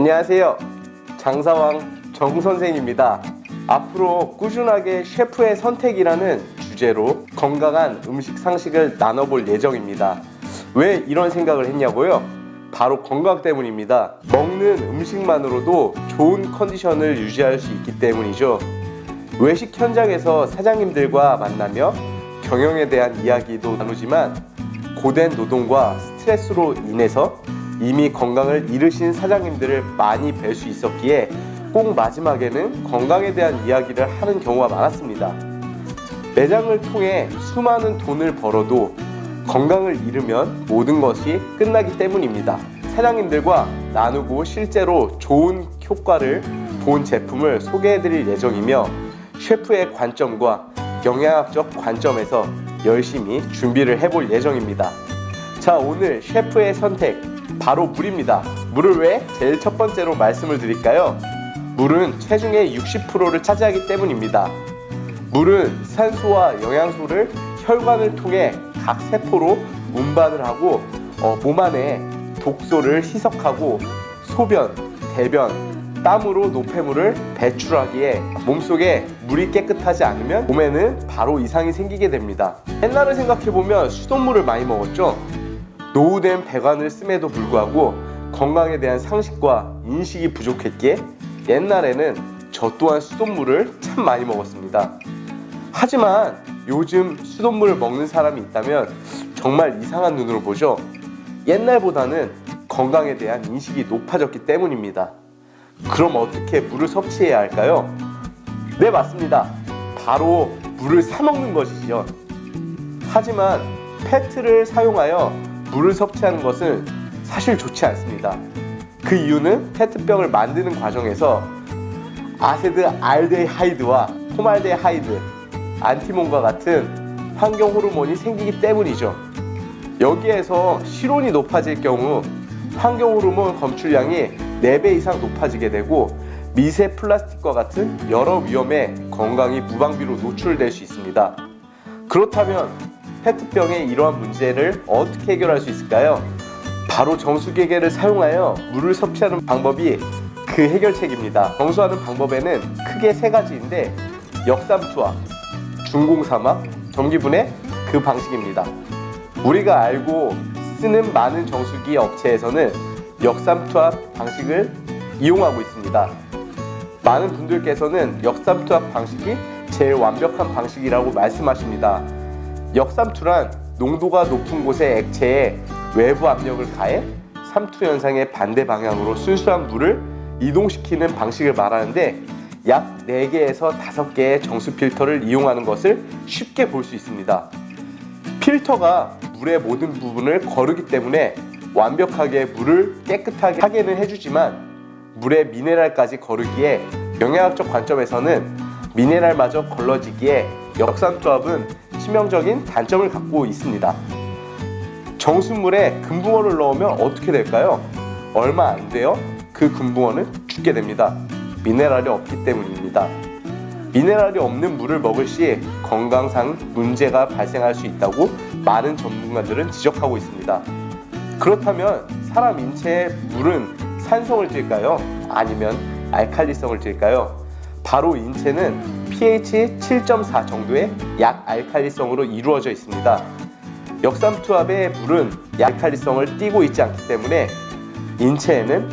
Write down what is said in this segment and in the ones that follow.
안녕하세요. 장사왕 정선생입니다. 앞으로 꾸준하게 셰프의 선택이라는 주제로 건강한 음식 상식을 나눠볼 예정입니다. 왜 이런 생각을 했냐고요? 바로 건강 때문입니다. 먹는 음식만으로도 좋은 컨디션을 유지할 수 있기 때문이죠. 외식 현장에서 사장님들과 만나며 경영에 대한 이야기도 나누지만 고된 노동과 스트레스로 인해서 이미 건강을 잃으신 사장님들을 많이 뵐 수 있었기에 꼭 마지막에는 건강에 대한 이야기를 하는 경우가 많았습니다. 매장을 통해 수많은 돈을 벌어도 건강을 잃으면 모든 것이 끝나기 때문입니다. 사장님들과 나누고 실제로 좋은 효과를 본 제품을 소개해드릴 예정이며 셰프의 관점과 영양학적 관점에서 열심히 준비를 해볼 예정입니다. 자, 오늘 셰프의 선택 바로 물입니다. 물을 왜 제일 첫 번째로 말씀을 드릴까요? 물은 체중의 60%를 차지하기 때문입니다. 물은 산소와 영양소를 혈관을 통해 각 세포로 운반을 하고 몸 안에 독소를 희석하고 소변, 대변, 땀으로 노폐물을 배출하기에 몸속에 물이 깨끗하지 않으면 몸에는 바로 이상이 생기게 됩니다. 옛날을 생각해보면 수돗물을 많이 먹었죠. 노후된 배관을 씀에도 불구하고 건강에 대한 상식과 인식이 부족했기에 옛날에는 저 또한 수돗물을 참 많이 먹었습니다. 하지만 요즘 수돗물을 먹는 사람이 있다면 정말 이상한 눈으로 보죠. 옛날보다는 건강에 대한 인식이 높아졌기 때문입니다. 그럼 어떻게 물을 섭취해야 할까요? 네, 맞습니다. 바로 물을 사 먹는 것이죠. 하지만 페트를 사용하여 물을 섭취하는 것은 사실 좋지 않습니다. 그 이유는 페트병을 만드는 과정에서 아세트 알데하이드와 포말데하이드, 안티몬과 같은 환경 호르몬이 생기기 때문이죠. 여기에서 실온이 높아질 경우 환경 호르몬 검출량이 4배 이상 높아지게 되고 미세 플라스틱과 같은 여러 위험에 건강이 무방비로 노출될 수 있습니다. 그렇다면 페트병의 이러한 문제를 어떻게 해결할 수 있을까요? 바로 정수기계를 사용하여 물을 섭취하는 방법이 그 해결책입니다. 정수하는 방법에는 크게 3가지인데 역삼투압, 중공삼압, 전기분해 그 방식입니다. 우리가 알고 쓰는 많은 정수기 업체에서는 역삼투압 방식을 이용하고 있습니다. 많은 분들께서는 역삼투압 방식이 제일 완벽한 방식이라고 말씀하십니다. 역삼투란 농도가 높은 곳의 액체에 외부 압력을 가해 삼투 현상의 반대 방향으로 순수한 물을 이동시키는 방식을 말하는데 약 4개에서 5개의 정수 필터를 이용하는 것을 쉽게 볼 수 있습니다. 필터가 물의 모든 부분을 거르기 때문에 완벽하게 물을 깨끗하게 하게는 해주지만 물의 미네랄까지 거르기에 영양학적 관점에서는 미네랄마저 걸러지기에 역삼투압은 치명적인 단점을 갖고 있습니다. 정수물에 금붕어를 넣으면 어떻게 될까요? 얼마 안 돼요. 그 금붕어는 죽게 됩니다. 미네랄이 없기 때문입니다. 미네랄이 없는 물을 먹을 시 건강상 문제가 발생할 수 있다고 많은 전문가들은 지적하고 있습니다. 그렇다면 사람 인체의 물은 산성을 띨까요? 아니면 알칼리성을 띨까요? 바로 인체는 pH 7.4 정도의 약알칼리성으로 이루어져 있습니다. 역삼투압의 물은 약알칼리성을 띠고 있지 않기 때문에 인체에는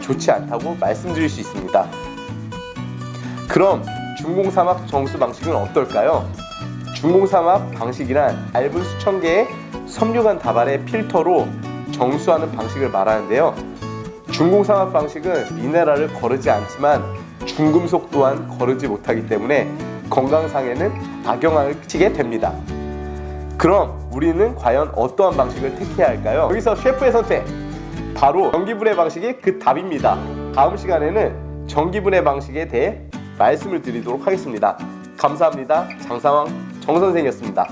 좋지 않다고 말씀드릴 수 있습니다. 그럼 중공삼압 정수 방식은 어떨까요? 중공삼압 방식이란 얇은 수천 개의 섬유관 다발의 필터로 정수하는 방식을 말하는데요. 중공삼압 방식은 미네랄을 거르지 않지만 중금속 또한 거르지 못하기 때문에 건강상에는 악영향을 끼치게 됩니다. 그럼 우리는 과연 어떠한 방식을 택해야 할까요? 여기서 셰프의 선택! 바로 전기분해 방식이 그 답입니다. 다음 시간에는 전기분해 방식에 대해 말씀을 드리도록 하겠습니다. 감사합니다. 장사왕 정선생이었습니다.